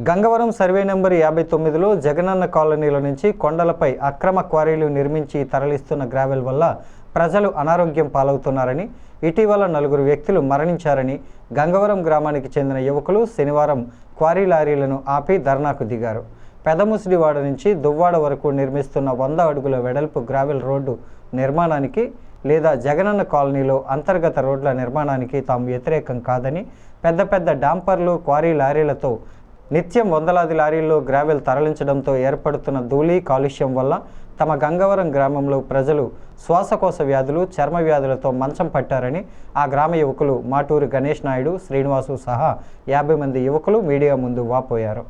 Gangavaram survey number 59లో Jagananna కాలనీల నుంచి కొండలపై అక్రమ క్వారీలు నిర్మించి తరలిస్తున్న గ్రావెల్ వల్ల ప్రజలు అనారోగ్యం పాలవుతున్నారని, ఇటీవల 4 వ్యక్తులు మరణించారని గంగవరం గ్రామానికి చెందిన యువకులు శనివారం క్వారీ లారీలను ఆపి ధర్నాకు దిగారు. పెదముసిడివాడ నుంచి దువ్వాడ వరకు నిర్మిస్తున్న 100 అడుగుల వెడల్పు గ్రావెల్ రోడ్డు నిర్మాణానికి లేదా జగనన్న కాలనీలో అంతర్గత రోడ్ల నిర్మాణానికి తాము వ్యతిరేకం కాదని, పెద్ద డాంపర్లు క్వారీ లారీలతో నిత్యం వందలాది లారీల్లో గ్రావెల్ తరలించడంతో ఏర్పడుతున్న ధూళి కాలుష్యం వల్ల తమ గంగవరం గ్రామంలో ప్రజలు శ్వాసకోశ వ్యాధులు, చర్మ వ్యాధులతో మంచం పట్టారని ఆ గ్రామ యువకులు మాటూరి గణేష్ నాయుడు, శ్రీనివాసు సహా 50 మంది యువకులు మీడియా ముందు వాపోయారు.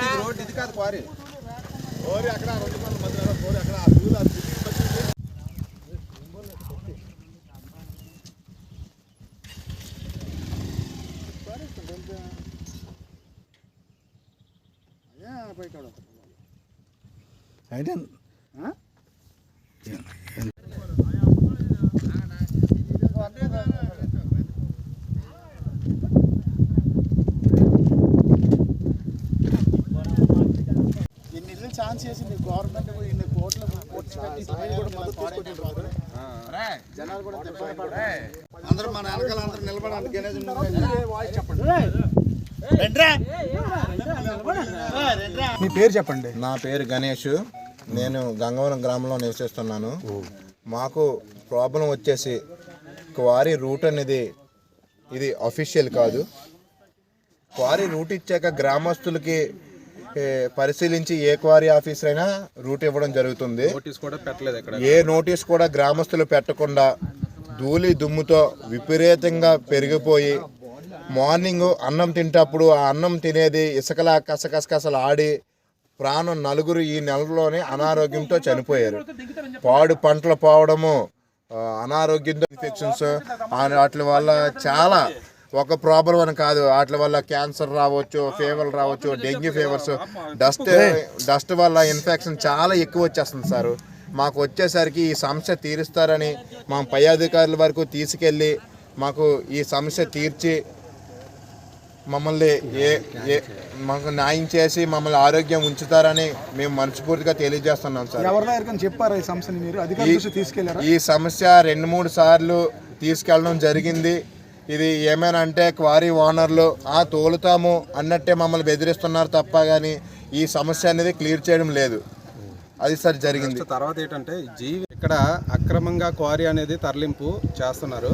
రోడ్ ఇది కాదు క్వారీ అక్కడ ఛాన్స్ చేసింది గవర్నమెంట్ ఇన్ని కోట్ల జనాలు కూడా అందరూ మన వెనకాల అందరూ నిలబడానికి మీ పేరు చెప్పండి. నా పేరు గణేష్. నేను గంగవరం గ్రామంలో నివసిస్తున్నాను. మాకు ప్రాబ్లం వచ్చేసి క్వారీ రూట్ అనేది ఇది అఫీషియల్ కాదు. క్వారీ రూట్ ఇచ్చాక గ్రామస్తులకి పరిశీలించి ఏ క్వారీ ఆఫీసర్ అయినా రూట్ ఇవ్వడం జరుగుతుంది. ఏ నోటీస్ కూడా గ్రామస్తులు పెట్టకుండా ధూళి దుమ్ముతో విపరీతంగా పెరిగిపోయి మార్నింగ్ అన్నం తింటప్పుడు ఆ అన్నం తినేది ఇసుకలా కసకసలు ఆడి ప్రాణం 4 ఈ నెలలోనే అనారోగ్యంతో చనిపోయారు. పాడు పంటలు పోవడము, అనారోగ్యంతో ఇన్ఫెక్షన్స్, వాటి వల్ల చాలా ఒక ప్రాబ్లం అని కాదు, వాటి వల్ల క్యాన్సర్ రావచ్చు, ఫీవర్ రావచ్చు, డెంగ్యూ ఫీవర్స్, డస్ట్ వల్ల ఇన్ఫెక్షన్ చాలా ఎక్కువ వచ్చేస్తుంది సార్. మాకు వచ్చేసరికి ఈ సమస్య తీరుస్తారని మా పై అధికారుల వరకు తీసుకెళ్ళి మాకు ఈ సమస్య తీర్చి మమ్మల్ని మాకు న్యాయం చేసి మమ్మల్ని ఆరోగ్యం ఉంచుతారని మేము మనస్ఫూర్తిగా తెలియజేస్తున్నాం సార్. ఈ సమస్య 2-3 సార్లు తీసుకెళ్ళడం జరిగింది. ఇది ఏమైనా అంటే క్వారీ ఓనర్లు తోలుతాము అన్నట్టే మమ్మల్ని బెదిరిస్తున్నారు తప్ప కానీ ఈ సమస్య అనేది క్లియర్ చేయడం లేదు. అది సార్ జరిగింది. తర్వాత ఏంటంటే ఇక్కడ అక్రమంగా క్వారీ అనేది తరలింపు చేస్తున్నారు.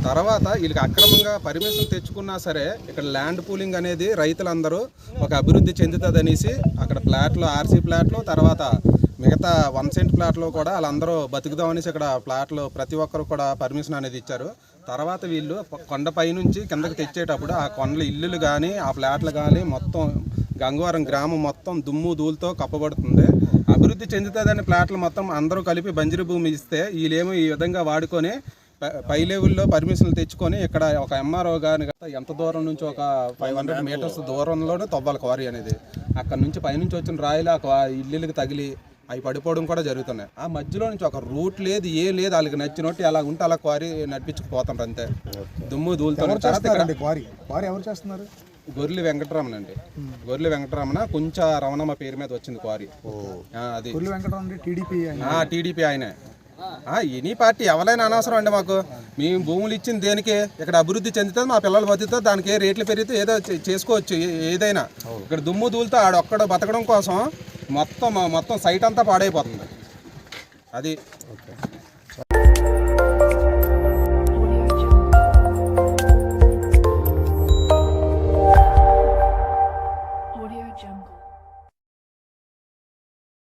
తర్వాత వీళ్ళకి అక్రమంగా పర్మిషన్ తెచ్చుకున్నా సరే ఇక్కడ ల్యాండ్ పూలింగ్ అనేది రైతులందరూ ఒక అభివృద్ధి చెందుతుంది అనేసి అక్కడ ప్లాట్లు, ఆర్సీ ప్లాట్లు, తర్వాత మిగతా 1 సెంట్ ప్లాట్లో కూడా వాళ్ళందరూ బతుకుదామనేసి ఇక్కడ ప్లాట్లు ప్రతి ఒక్కరు కూడా పర్మిషన్ అనేది ఇచ్చారు. తర్వాత వీళ్ళు కొండపై నుంచి కిందకి తెచ్చేటప్పుడు ఆ కొండల ఇల్లులు కానీ ఆ ప్లాట్లు కానీ మొత్తం గంగవరం గ్రామం మొత్తం దుమ్ము ధూళితో కప్పబడుతుంది. అభివృద్ధి చెందుతుందని ప్లాట్లు మొత్తం అందరూ కలిపి బంజరు భూమి ఇస్తే వీళ్ళేమో ఈ విధంగా వాడుకొని పై లెవెల్లో పర్మిషన్లు తెచ్చుకొని ఇక్కడ ఒక ఎంఆర్ఓ కానీ ఎంత దూరం నుంచి ఒక 500 మీటర్స్ దూరంలోనే తవ్వాలి క్వారీ అనేది. అక్కడ నుంచి పైనుంచి వచ్చిన రాయిలు ఆ ఇల్లులకు తగిలి అవి పడిపోవడం కూడా జరుగుతున్నాయి. ఆ మధ్యలో నుంచి ఒక రూట్ లేదు, ఏం లేదు, వాళ్ళకి నచ్చినట్టు అలా ఉంటే అలా క్వారీ నడిపించుకుపోతారు అంతే. దుమ్ము ధూళితో గొర్రెల వెంకటరమణ అండి. గొర్రెల వెంకటరమణ కొంచెం రమణమ్మ పేరు మీద వచ్చింది క్వారీ. అది టీడీపీ ఆయనే. ఎనీ పార్టీ ఎవరైనా అనవసరం అండి. మాకు మేము భూములు ఇచ్చింది దేనికి? ఇక్కడ అభివృద్ధి చెందుతుంది, మా పిల్లలు బతుకుతుంది, దానికి ఏ రేట్లు పెరిగితే ఏదో చేసుకోవచ్చు ఏదైనా. ఇక్కడ దుమ్ము ధూళితో ఆడొక్కడ బతకడం కోసం మొత్తం సైట్ అంతా పాడైపోతుంది. అది